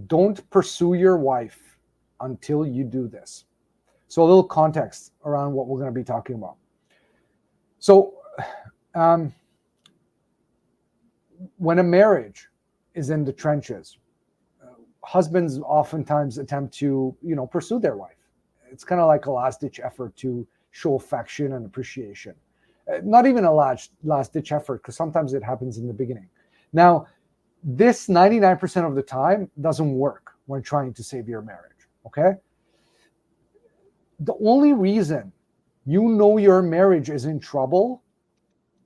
Don't pursue your wife until you do this. So a little context around what we're going to be talking about. So um, when a marriage is in the trenches, husbands oftentimes attempt to, pursue their wife. It's kind of like a last-ditch effort to show affection and appreciation. Not even a last-ditch effort, because sometimes it happens in the beginning. Now, this 99% of the time doesn't work when trying to save your marriage, okay? The only reason you know your marriage is in trouble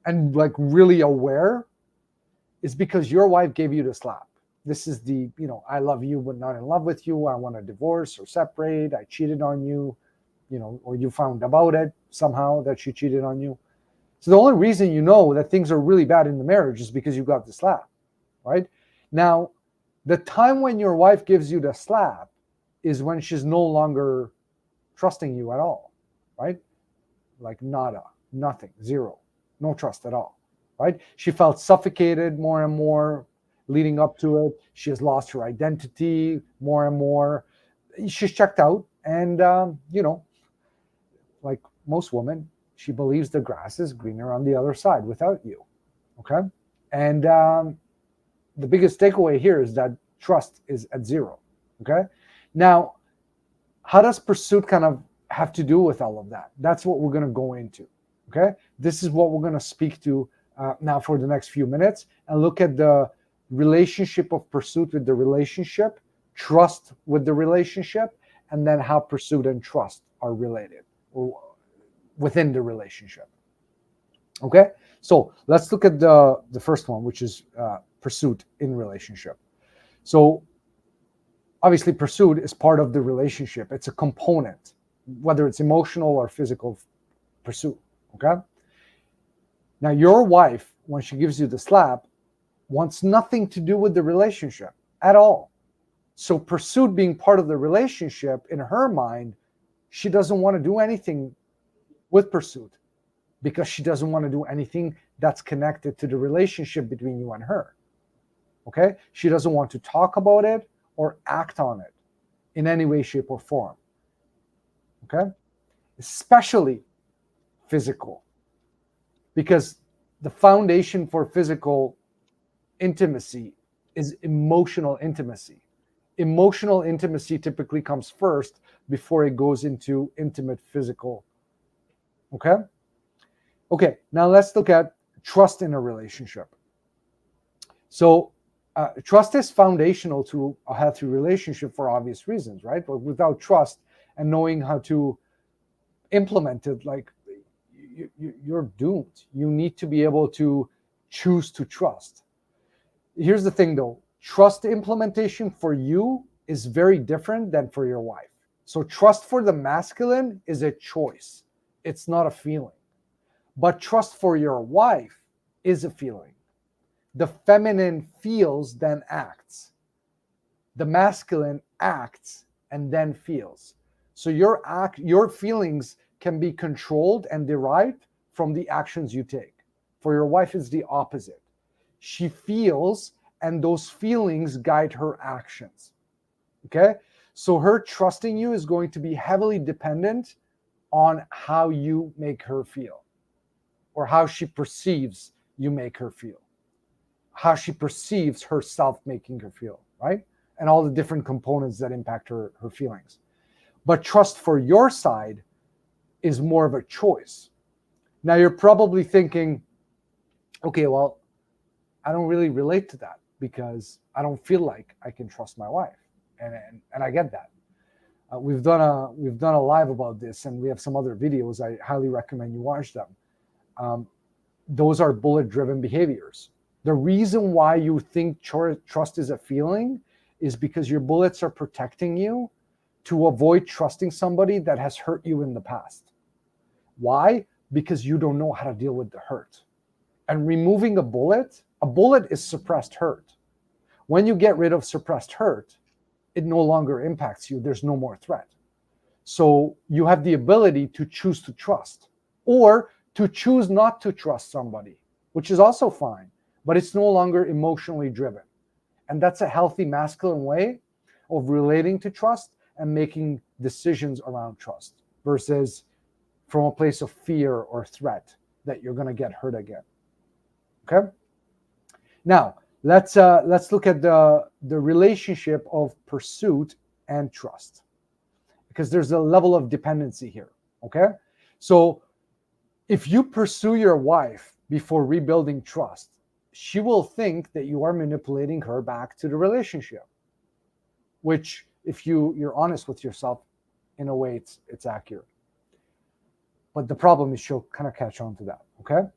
and like really aware is because your wife gave you the slap. This is the, I love you, but not in love with you. I want to divorce or separate. I cheated on you, or you found about it somehow that she cheated on you. So the only reason you know that things are really bad in the marriage is because you got the slap, right? Now, the time when your wife gives you the slap is when she's no longer trusting you at all, right? Like nada, nothing, zero, no trust at all, right? She felt suffocated more and more leading up to it. She has lost her identity more and more. She's checked out, and like most women, she believes the grass is greener on the other side without you, okay? And the biggest takeaway here is that trust is at zero, okay? Now, how does pursuit kind of have to do with all of that? That's what we're going to go into, okay? This is what we're going to speak to now for the next few minutes, and look at the relationship of pursuit with the relationship, trust with the relationship, and then how pursuit and trust are related or within the relationship. Okay, so let's look at the first one, which is pursuit in relationship. So obviously pursuit is part of the relationship. It's a component, whether it's emotional or physical pursuit. Okay, now your wife, when she gives you the slap, wants nothing to do with the relationship at all. So pursuit being part of the relationship, in her mind, she doesn't want to do anything with pursuit because she doesn't want to do anything that's connected to the relationship between you and her. Okay? She doesn't want to talk about it or act on it in any way, shape, or form. Okay? Especially physical. Because the foundation for physical intimacy is emotional intimacy. Emotional intimacy typically comes first before it goes into intimate physical. Okay? Okay, now let's look at trust in a relationship. So trust is foundational to a healthy relationship for obvious reasons, right? But without trust and knowing how to implement it, like you're doomed. You need to be able to choose to trust. Here's the thing though, trust implementation for you is very different than for your wife. So trust for the masculine is a choice. It's not a feeling. But trust for your wife is a feeling. The feminine feels, then acts. The masculine acts and then feels. So your feelings can be controlled and derived from the actions you take. For your wife, it's the opposite. She feels, and those feelings guide her actions. Okay? So her trusting you is going to be heavily dependent on how you make her feel, or how she perceives you make her feel, how she perceives herself making her feel, right? And all the different components that impact her feelings. But trust for your side is more of a choice. Now you're probably thinking, okay, well, I don't really relate to that because I don't feel like I can trust my wife, and I get that. We've done a live about this, and we have some other videos. I highly recommend you watch them. Those are bullet-driven behaviors. The reason why you think trust is a feeling is because your bullets are protecting you to avoid trusting somebody that has hurt you in the past. Why? Because you don't know how to deal with the hurt. And removing a bullet is suppressed hurt. When you get rid of suppressed hurt, it no longer impacts you. There's no more threat. So you have the ability to choose to trust, or to choose not to trust somebody, which is also fine, but it's no longer emotionally driven. And that's a healthy masculine way of relating to trust and making decisions around trust versus from a place of fear or threat that you're going to get hurt again. Okay? Now, let's look at the relationship of pursuit and trust, because there's a level of dependency here. Okay? So if you pursue your wife before rebuilding trust, she will think that you are manipulating her back to the relationship, which, if you're honest with yourself, in a way it's accurate. But the problem is she'll kind of catch on to that. Okay?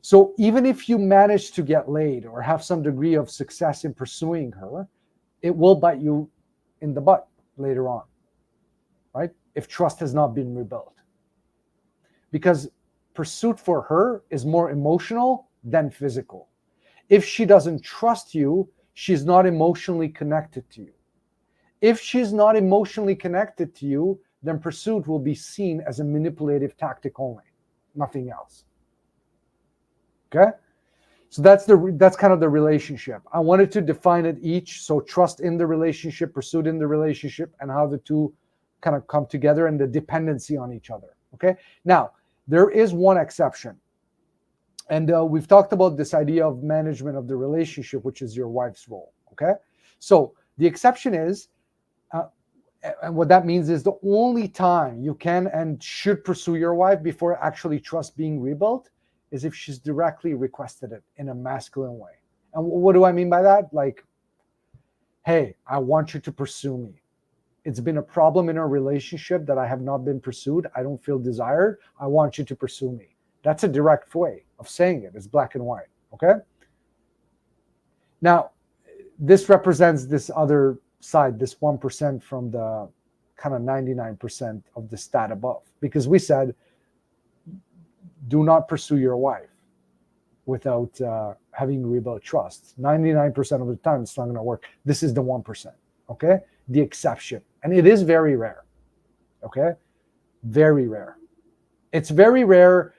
So even if you manage to get laid or have some degree of success in pursuing her, it will bite you in the butt later on, right? If trust has not been rebuilt. Because pursuit for her is more emotional than physical. If she doesn't trust you, she's not emotionally connected to you. If she's not emotionally connected to you, then pursuit will be seen as a manipulative tactic only, nothing else. Okay? So that's kind of the relationship. I wanted to define it each. So trust in the relationship, pursuit in the relationship, and how the two kind of come together and the dependency on each other. Okay? Now, there is one exception. And we've talked about this idea of management of the relationship, which is your wife's role. Okay? So the exception is, and what that means is the only time you can and should pursue your wife before actually trust being rebuilt is if she's directly requested it in a masculine way. And what do I mean by that? Like, hey, I want you to pursue me. It's been a problem in our relationship that I have not been pursued. I don't feel desired. I want you to pursue me. That's a direct way of saying it. It's black and white. Okay? Now, this represents this other side, this 1% from the kind of 99% of the stat above. Because we said, do not pursue your wife without having rebuilt trust. 99% of the time, it's not going to work. This is the 1%, okay? The exception. And it is very rare, okay? Very rare. It's very rare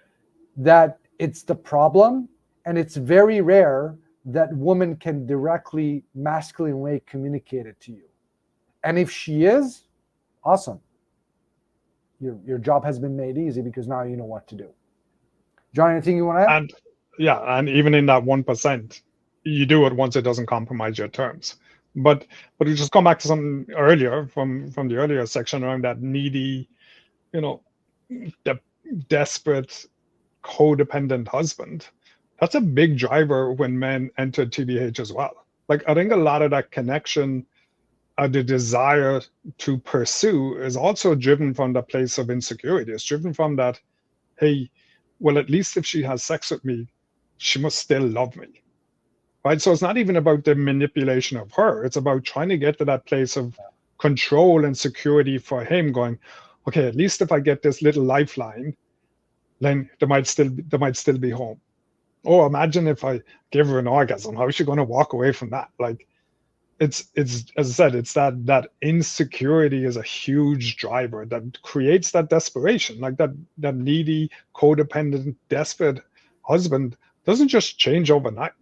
that it's the problem, and it's very rare that woman can directly, masculine way communicate it to you. And if she is, awesome. Your job has been made easy because now you know what to do. John, anything you want to add? And even in that 1%, you do it once it doesn't compromise your terms. But we just come back to something earlier from the earlier section around that needy, desperate, codependent husband. That's a big driver when men enter TBH as well. Like, I think a lot of that connection, the desire to pursue, is also driven from the place of insecurity. It's driven from that, hey, well, at least if she has sex with me, she must still love me, right? So it's not even about the manipulation of her. It's about trying to get to that place of control and security for him, going, okay, at least if I get this little lifeline, then there might still be home. Oh, imagine if I give her an orgasm. How is she going to walk away from that? Like, it's as I said, it's that insecurity is a huge driver that creates that desperation. Like that needy, codependent, desperate husband doesn't just change overnight.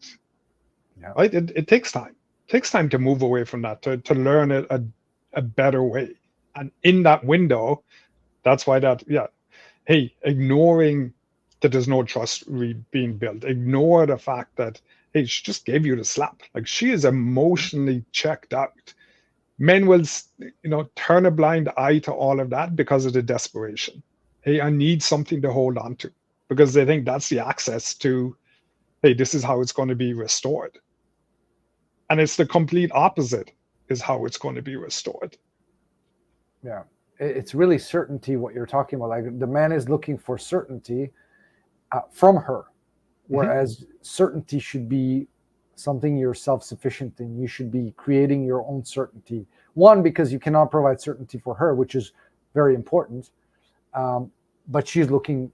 Yeah. Right? It takes time. It takes time to move away from that, to learn a better way. And in that window, that's why hey, ignoring that there's no trust being built. Ignore the fact that, hey, she just gave you the slap. Like, she is emotionally checked out. Men will, turn a blind eye to all of that because of the desperation. Hey, I need something to hold on to, because they think that's the access to, hey, this is how it's going to be restored. And it's the complete opposite is how it's going to be restored. Yeah. It's really certainty, what you're talking about. Like, the man is looking for certainty from her, whereas certainty should be something you're self-sufficient in. You should be creating your own certainty. One, because you cannot provide certainty for her, which is very important, but she's looking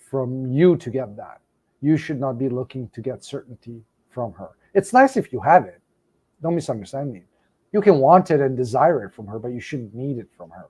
from you to get that. You should not be looking to get certainty from her. It's nice if you have it. Don't misunderstand me. You can want it and desire it from her, but you shouldn't need it from her.